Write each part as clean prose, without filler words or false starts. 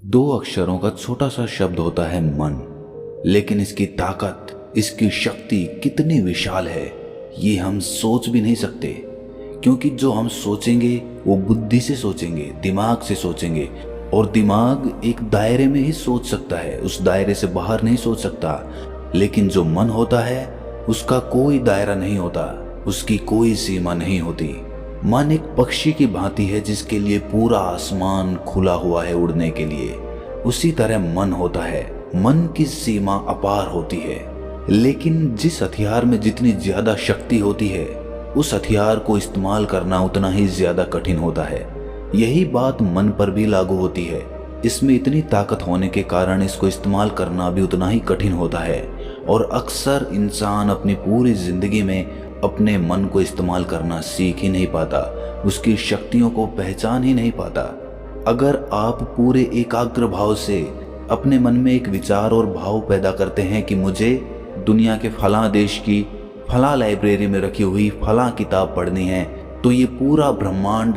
दो अक्षरों का छोटा सा शब्द होता है मन, लेकिन इसकी ताकत, इसकी शक्ति कितनी विशाल है ये हम सोच भी नहीं सकते। क्योंकि जो हम सोचेंगे वो बुद्धि से सोचेंगे, दिमाग से सोचेंगे, और दिमाग एक दायरे में ही सोच सकता है, उस दायरे से बाहर नहीं सोच सकता। लेकिन जो मन होता है उसका कोई दायरा नहीं होता, उसकी कोई सीमा नहीं होती। मन एक पक्षी की भांति है जिसके लिए पूरा आसमान खुला हुआ है उड़ने के लिए। उसी तरह मन होता है, मन की सीमा अपार होती है। लेकिन जिस हथियार में जितनी ज्यादा शक्ति होती है उस हथियार को इस्तेमाल करना उतना ही ज्यादा कठिन होता है। यही बात मन पर भी लागू होती है। इसमें इतनी ताकत होने के कारण इसको इस्तेमाल करना भी उतना ही कठिन होता है। और अक्सर इंसान अपनी पूरी जिंदगी में अपने मन को इस्तेमाल करना सीख ही नहीं पाता, उसकी शक्तियों को पहचान ही नहीं पाता। अगर आप पूरे एकाग्र भाव से अपने मन में एक विचार और भाव पैदा करते हैं कि मुझे दुनिया के फलां देश की फलां लाइब्रेरी में रखी हुई फलां किताब पढ़नी है, तो ये पूरा ब्रह्मांड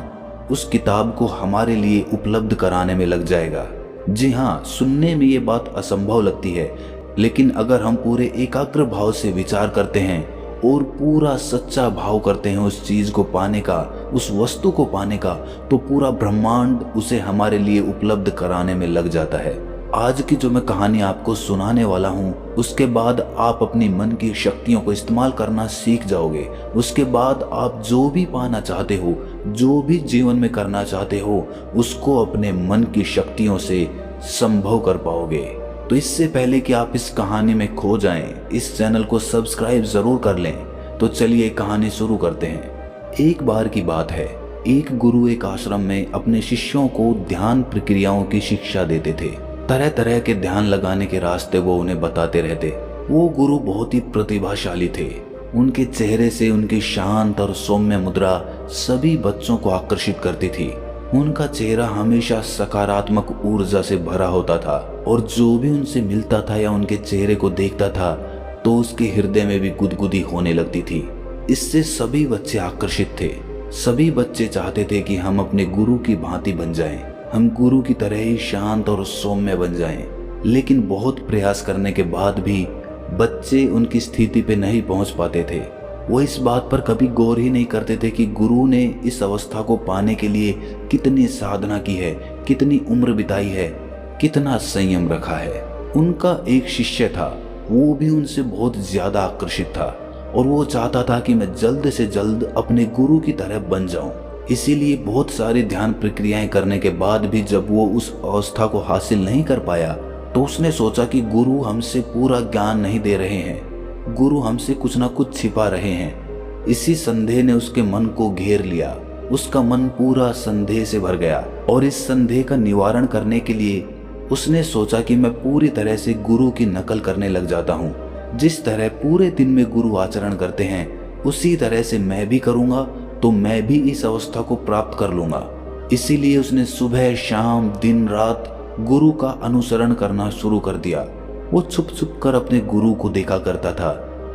उस किताब को हमारे लिए उपलब्ध कराने में लग जाएगा। जी हाँ, सुनने में ये बात असंभव लगती है, लेकिन अगर हम पूरे एकाग्र भाव से विचार करते हैं और पूरा सच्चा भाव करते हैं उस चीज को पाने का, उस वस्तु को पाने का, तो पूरा ब्रह्मांड उसे हमारे लिए उपलब्ध कराने में लग जाता है। आज की जो मैं कहानी आपको सुनाने वाला हूँ, उसके बाद आप अपनी मन की शक्तियों को इस्तेमाल करना सीख जाओगे। उसके बाद आप जो भी पाना चाहते हो, जो भी जीवन में करना चाहते हो, उसको अपने मन की शक्तियों से संभव कर पाओगे। तो इससे पहले कि आप इस कहानी में खो जाएं, इस चैनल को सब्सक्राइब जरूर कर लें। तो चलिए कहानी शुरू करते हैं। एक बार की बात है, एक गुरु एक आश्रम में अपने शिष्यों को ध्यान प्रक्रियाओं की शिक्षा देते थे। तरह तरह के ध्यान लगाने के रास्ते वो उन्हें बताते रहते। वो गुरु बहुत ही प्रतिभाशाली थे। उनके चेहरे से उनकी शांत और सौम्य मुद्रा सभी बच्चों को आकर्षित करती थी। उनका चेहरा हमेशा सकारात्मक ऊर्जा से भरा होता था, और जो भी उनसे मिलता था या उनके चेहरे को देखता था तो उसके हृदय में भी गुदगुदी होने लगती थी। इससे सभी बच्चे आकर्षित थे। सभी बच्चे चाहते थे कि हम अपने गुरु की भांति बन जाएं, हम गुरु की तरह ही शांत और सौम्य बन जाएं। लेकिन बहुत प्रयास करने के बाद भी बच्चे उनकी स्थिति पे नहीं पहुंच पाते थे। वो इस बात पर कभी गौर ही नहीं करते थे कि गुरु ने इस अवस्था को पाने के लिए कितनी साधना की है, कितनी उम्र बिताई है, कितना संयम रखा है। उनका एक शिष्य था, वो भी उनसे बहुत ज्यादा आकर्षित था, और वो चाहता था कि मैं जल्द से जल्द अपने गुरु की तरह बन जाऊं। इसीलिए बहुत सारी ध्यान प्रक्रियाएं करने के बाद भी जब वो उस अवस्था को हासिल नहीं कर पाया, तो उसने सोचा कि गुरु हमसे पूरा ज्ञान नहीं दे रहे हैं, गुरु हमसे कुछ ना कुछ छिपा रहे हैं। इसी संदेह ने उसके मन को घेर लिया। उसका मन पूरा संदेह से भर गया, और इस संदेह का निवारण करने के लिए उसने सोचा कि मैं पूरी तरह से गुरु की नकल करने लग जाता हूँ। जिस तरह पूरे दिन में गुरु आचरण करते हैं उसी तरह से मैं भी करूँगा, तो मैं भी इस अवस्था को प्राप्त कर लूँगा। इसीलिए उसने सुबह शाम दिन रात गुरु का अनुसरण करना शुरू कर दिया। वो छुप छुप कर अपने गुरु को देखा करता था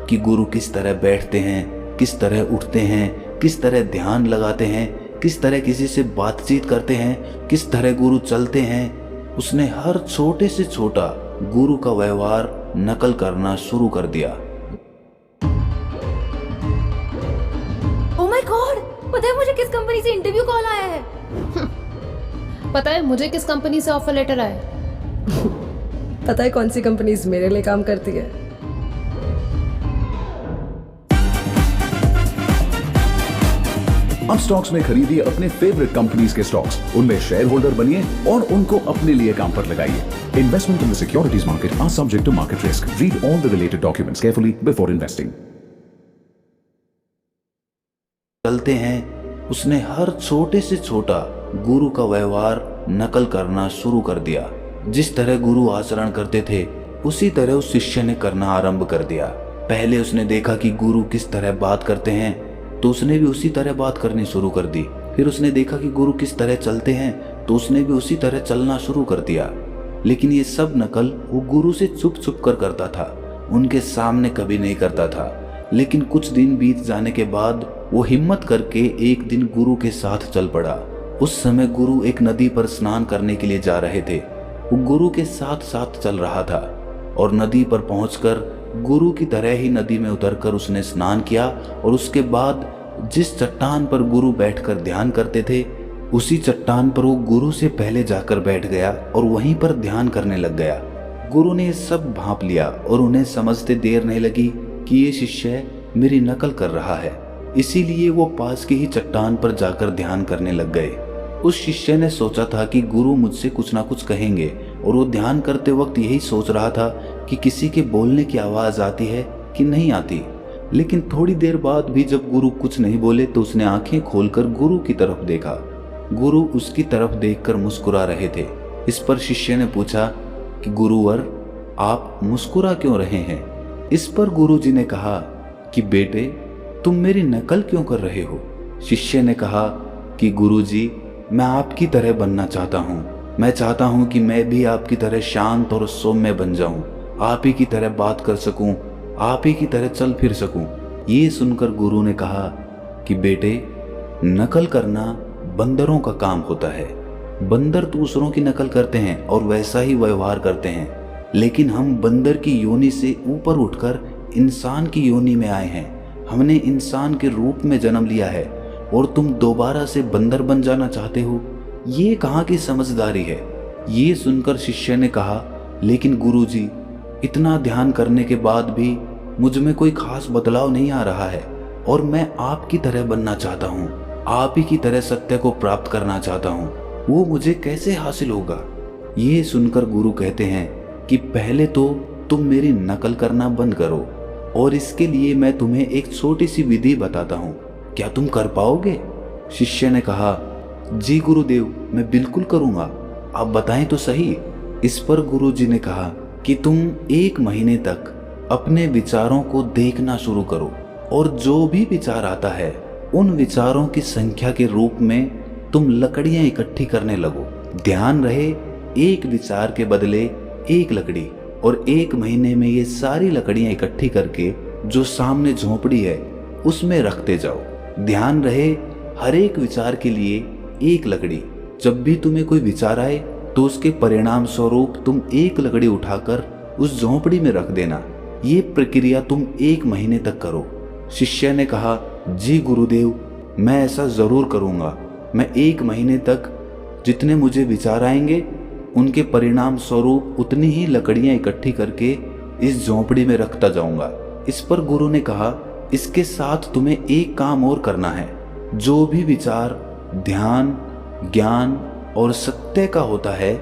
कि गुरु किस तरह बैठते हैं, किस तरह उठते हैं, किस तरह ध्यान लगाते हैं, किस तरह किसी से बातचीत करते हैं, किस तरह गुरु चलते हैं। उसने हर छोटे से छोटा गुरु का व्यवहार नकल करना शुरू कर दिया। ओह माय गॉड, पता है मुझे किस कंपनी से इंटरव्यू कॉल आया है? पता है मुझे किस कंपनी से ऑफर लेटर आया है? पता है कौन सी कंपनीज मेरे लिए काम करती है? अब स्टॉक्स में खरीदिए अपने फेवरेट कंपनीज के स्टॉक्स, उनमें शेयर होल्डर बनिए और उनको अपने लिए काम पर लगाइए। Investment in the securities market are subject to market risk. Read all the related documents carefully before investing. चलते हैं, उसने हर छोटे से छोटा गुरु का व्यवहार नकल करना शुरू कर दिया। जिस तरह गुरु आचरण करते थे उसी तरह उस शिष्य ने करना आरंभ कर दिया। पहले उसने देखा कि गुरु किस तरह बात करते हैं, तो उसने भी उसी तरह बात करनी शुरू कर दी। फिर उसने देखा कि गुरु किस तरह चलते हैं, तो उसने भी उसी तरह चलना शुरू कर दिया। लेकिन ये सब नकल वो गुरु से छुप छुप कर करता था, उनके सामने कभी नहीं करता था। लेकिन कुछ दिन बीत जाने के बाद वो हिम्मत करके एक दिन गुरु के साथ चल पड़ा। उस समय गुरु एक नदी पर स्नान करने के लिए जा रहे थे। वो गुरु के साथ साथ चल रहा था और नदी पर पहुंचकर गुरु की तरह ही नदी में उतरकर उसने स्नान किया और उसके बाद जिस चट्टान पर गुरु बैठकर ध्यान करते थे उसी चट्टान पर वो गुरु से पहले जाकर बैठ गया और वहीं पर ध्यान करने लग गया। गुरु ने सब भांप लिया और उन्हें समझते देर नहीं लगी कि ये शिष्य मेरी नकल कर रहा है, इसीलिए वो पास की ही चट्टान पर जाकर ध्यान करने लग गए। उस शिष्य ने सोचा था कि गुरु मुझसे कुछ ना कुछ कहेंगे और वो ध्यान करते वक्त यही सोच रहा था कि किसी के बोलने की आवाज आती है कि नहीं आती। लेकिन थोड़ी देर बाद भी जब गुरु कुछ नहीं बोले तो उसने आंखें खोलकर गुरु की तरफ देखा। गुरु उसकी तरफ देखकर मुस्कुरा रहे थे। इस पर शिष्य ने पूछा कि गुरुवर, आप मुस्कुरा क्यों रहे हैं? इस पर गुरुजी ने कहा कि बेटे, तुम मेरी नकल क्यों कर रहे हो? शिष्य ने कहा कि गुरुजी, मैं आपकी तरह बनना चाहता हूँ। मैं चाहता हूँ कि मैं भी आपकी तरह शांत और सौम्य बन जाऊं, आप ही की तरह बात कर सकूं, आप ही की तरह चल फिर सकूं। ये सुनकर गुरु ने कहा कि बेटे, नकल करना बंदरों का काम होता है। बंदर दूसरों की नकल करते हैं और वैसा ही व्यवहार करते हैं, लेकिन हम बंदर की योनि से ऊपर उठकर इंसान की योनि में आए हैं। हमने इंसान के रूप में जन्म लिया है और तुम दोबारा से बंदर बन जाना चाहते हो? ये कहाँ की समझदारी है? ये सुनकर शिष्य ने कहा, लेकिन गुरुजी, इतना ध्यान करने के बाद भी मुझ में कोई खास बदलाव नहीं आ रहा है और मैं आपकी तरह बनना चाहता हूँ, आप ही की तरह सत्य को प्राप्त करना चाहता हूँ। वो मुझे कैसे हासिल होगा? ये सुनकर गुरु कहते हैं कि पहले तो तुम मेरी नकल करना बंद करो और इसके लिए मैं तुम्हें एक छोटी सी विधि बताता हूँ। क्या तुम कर पाओगे? शिष्य ने कहा, जी गुरुदेव, मैं बिल्कुल करूँगा, आप बताएं तो सही। इस पर गुरुजी ने कहा कि तुम 1 महीने तक अपने विचारों को देखना शुरू करो और जो भी विचार आता है उन विचारों की संख्या के रूप में तुम लकड़ियां इकट्ठी करने लगो। ध्यान रहे, एक विचार के बदले 1 लकड़ी, और 1 महीने में ये सारी लकड़ियां इकट्ठी करके जो सामने झोपड़ी है उसमें रखते जाओ। ध्यान रहे, हर एक विचार के लिए 1 लकड़ी। जब भी तुम्हें कोई विचार आए तो उसके परिणाम स्वरूप तुम 1 लकड़ी उठाकर उस झोपड़ी में रख देना। ये प्रक्रिया तुम 1 महीने तक करो। शिष्य ने कहा, जी गुरुदेव, मैं ऐसा जरूर करूंगा। मैं 1 महीने तक जितने मुझे विचार आएंगे उनके परिणाम स्वरूप उतनी ही लकड़ियां इकट्ठी करके इस झोपड़ी में रखता जाऊंगा। इस पर गुरु ने कहा, इसके साथ तुम्हें एक काम और करना है। जो भी विचार ध्यान, ज्ञान और सत्य का होता है,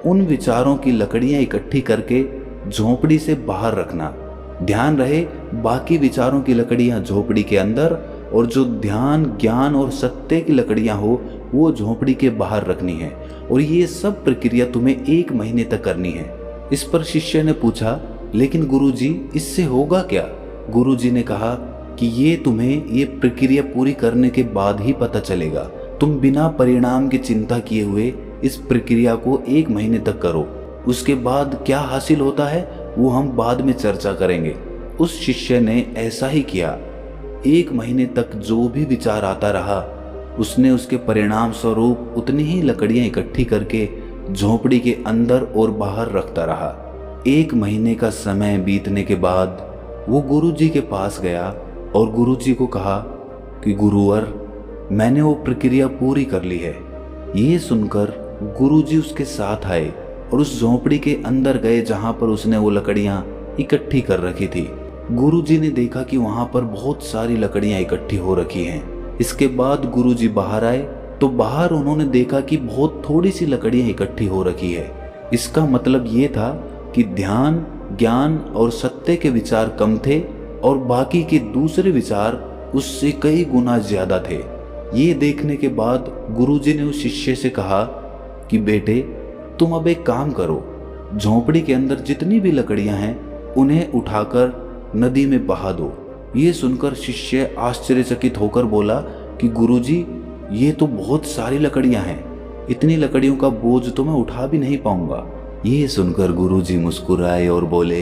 उन विचारों की लकड़ियां इकट्ठी करके झोपड़ी से बाहर रखना। ध्यान रहे, बाकी विचारों की लकड़ियां झोपड़ी के अंदर और जो ध्यान, ज्ञान और सत्य की लकड़ियां हो वो झोपड़ी के बाहर रखनी है। और ये सब प्रक्रिया तुम्हें 1 महीने तक करनी है। इस पर शिष्य ने पूछा, लेकिन गुरुजी, इससे होगा क्या? गुरुजी ने कहा कि ये तुम्हें ये प्रक्रिया पूरी करने के बाद ही पता चलेगा। तुम बिना परिणाम की चिंता किए हुए इस प्रक्रिया को 1 महीने तक करो। उसके बाद क्या हासिल होता है वो हम बाद में चर्चा करेंगे। उस शिष्य ने ऐसा ही किया। 1 महीने तक जो भी विचार आता रहा उसने उसके परिणाम स्वरूप उतनी ही लकड़ियां इकट्ठी करके झोपड़ी के अंदर और बाहर रखता रहा। 1 महीने का समय बीतने के बाद वो गुरुजी के पास गया और गुरुजी को कहा कि गुरुवर, मैंने वो प्रक्रिया पूरी कर ली है। ये सुनकर गुरुजी उसके साथ आए और उस झोपड़ी के अंदर गए जहां पर उसने वो लकड़ियां इकट्ठी कर रखी थी। गुरुजी ने देखा कि वहां पर बहुत सारी लकड़ियां इकट्ठी हो रखी हैं। इसके बाद गुरुजी बाहर आए तो बाहर उन्होंने देखा कि बहुत थोड़ी सी लकड़ियां इकट्ठी हो रखी है। इसका मतलब ये था कि ध्यान, ज्ञान और सत्य के विचार कम थे और बाकी के दूसरे विचार उससे कई गुना ज्यादा थे। ये देखने के बाद गुरुजी ने उस शिष्य से कहा कि बेटे, तुम अब एक काम करो, झोपड़ी के अंदर जितनी भी लकड़ियां हैं उन्हें उठाकर नदी में बहा दो। ये सुनकर शिष्य आश्चर्यचकित होकर बोला कि गुरुजी, ये तो बहुत सारी लकड़ियां हैं, इतनी लकड़ियों का बोझ तो मैं उठा भी नहीं पाऊंगा। ये सुनकर गुरुजी मुस्कुराए और बोले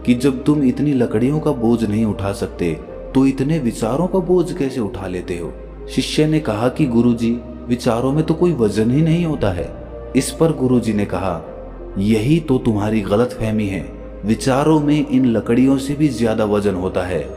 कि जब तुम इतनी लकड़ियों का बोझ नहीं उठा सकते तो इतने विचारों का बोझ कैसे उठा लेते हो? शिष्य ने कहा कि गुरुजी, विचारों में तो कोई वजन ही नहीं होता है। इस पर गुरुजी ने कहा यही तो तुम्हारी गलतफहमी है। विचारों में इन लकड़ियों से भी ज्यादा वजन होता है,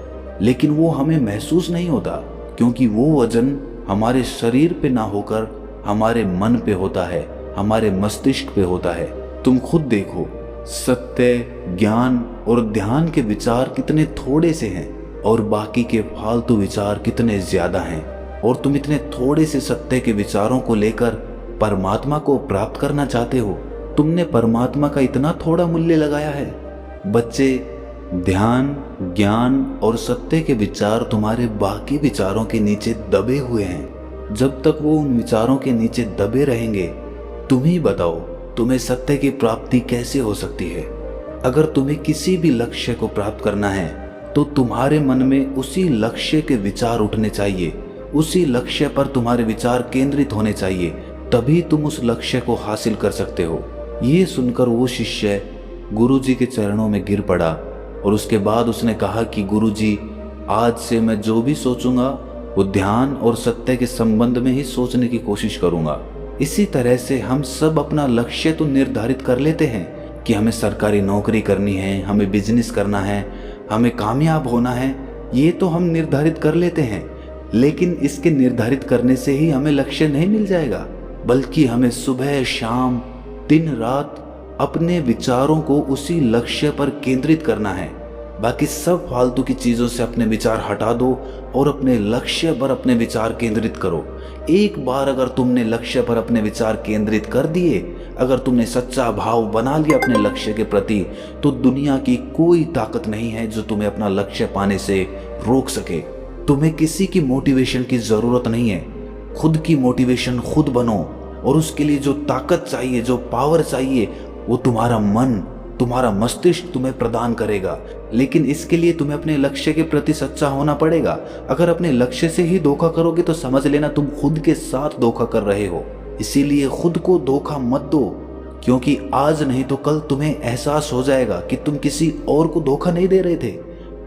लेकिन वो हमें महसूस नहीं होता, क्योंकि वो वजन हमारे शरीर पे ना होकर हमारे मन पे होता है, हमारे मस्तिष्क पे होता है। तुम खुद देखो, सत्य, ज्ञान और ध्यान के विचार कितने थोड़े से हैं और बाकी के फालतू विचार कितने ज्यादा हैं। और तुम इतने थोड़े से सत्य के विचारों को लेकर परमात्मा को प्राप्त करना चाहते हो। तुमने परमात्मा का इतना थोड़ा मूल्य लगाया है। बच्चे, ध्यान, ज्ञान और सत्य के विचार तुम्हारे बाकी विचारों के नीचे दबे हुए हैं। जब तक वो उन विचारों के नीचे दबे रहेंगे, तुम ही बताओ तुम्हें सत्य की प्राप्ति कैसे हो सकती है। अगर तुम्हें किसी भी लक्ष्य को प्राप्त करना है तो तुम्हारे मन में उसी लक्ष्य के विचार उठने चाहिए, उसी लक्ष्य पर तुम्हारे विचार केंद्रित होने चाहिए, तभी तुम उस लक्ष्य को हासिल कर सकते हो। ये सुनकर वो शिष्य गुरुजी के चरणों में गिर पड़ा और उसके बाद उसने कहा कि गुरुजी, आज से मैं जो भी सोचूंगा वो ध्यान और सत्य के संबंध में ही सोचने की कोशिश करूंगा। इसी तरह से हम सब अपना लक्ष्य तो निर्धारित कर लेते हैं कि हमें सरकारी नौकरी करनी है, हमें बिजनेस करना है, हमें कामयाब होना है, ये तो हम निर्धारित कर लेते हैं। लेकिन इसके निर्धारित करने से ही हमें लक्ष्य नहीं मिल जाएगा, बल्कि हमें सुबह शाम दिन रात अपने विचारों को उसी लक्ष्य पर केंद्रित करना है। बाकी सब फालतू की चीजों से अपने विचार हटा दो और अपने लक्ष्य पर अपने विचार केंद्रित करो। एक बार अगर तुमने लक्ष्य पर अपने विचार केंद्रित कर दिए, अगर तुमने सच्चा भाव बना लिया अपने लक्ष्य के प्रति, तो दुनिया की कोई ताकत नहीं है जो तुम्हें अपना लक्ष्य पाने से रोक सके। तुम्हें किसी की मोटिवेशन की जरूरत नहीं है, खुद की मोटिवेशन खुद बनो। और उसके लिए जो ताकत चाहिए, जो पावर चाहिए, वो तुम्हारा मन, तुम्हारा मस्तिष्क तुम्हें प्रदान करेगा। लेकिन इसके लिए तुम्हें अपने लक्ष्य के प्रति सच्चा होना पड़ेगा। अगर अपने लक्ष्य से ही धोखा करोगे तो समझ लेना तुम खुद के साथ धोखा कर रहे हो। इसीलिए खुद को धोखा मत दो, क्योंकि आज नहीं तो कल तुम्हें एहसास हो जाएगा कि तुम किसी और को धोखा नहीं दे रहे थे,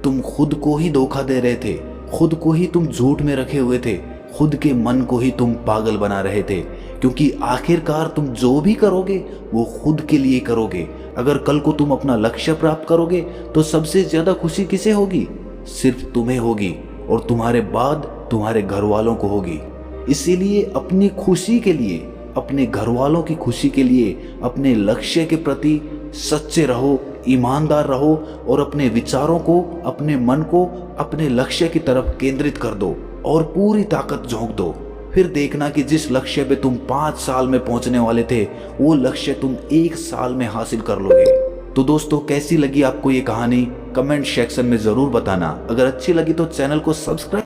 तुम खुद को ही धोखा दे रहे थे। खुद को ही तुम झूठ में रखे हुए थे, खुद के मन को ही तुम पागल बना रहे थे। क्योंकि आखिरकार तुम जो भी करोगे वो खुद के लिए करोगे। अगर कल को तुम अपना लक्ष्य प्राप्त करोगे तो सबसे ज्यादा खुशी किसे होगी? सिर्फ तुम्हें होगी, और तुम्हारे बाद तुम्हारे घर वालों को होगी। इसीलिए अपनी खुशी के लिए, अपने घर वालों की खुशी के लिए अपने लक्ष्य के प्रति सच्चे रहो, ईमानदार रहो और अपने विचारों को, अपने मन को अपने लक्ष्य की तरफ केंद्रित कर दो और पूरी ताकत झोंक दो। फिर देखना कि जिस लक्ष्य पे तुम 5 साल में पहुंचने वाले थे, वो लक्ष्य तुम 1 साल में हासिल कर लोगे। तो दोस्तों, कैसी लगी आपको ये कहानी? कमेंट सेक्शन में जरूर बताना। अगर अच्छी लगी तो चैनल को सब्सक्राइब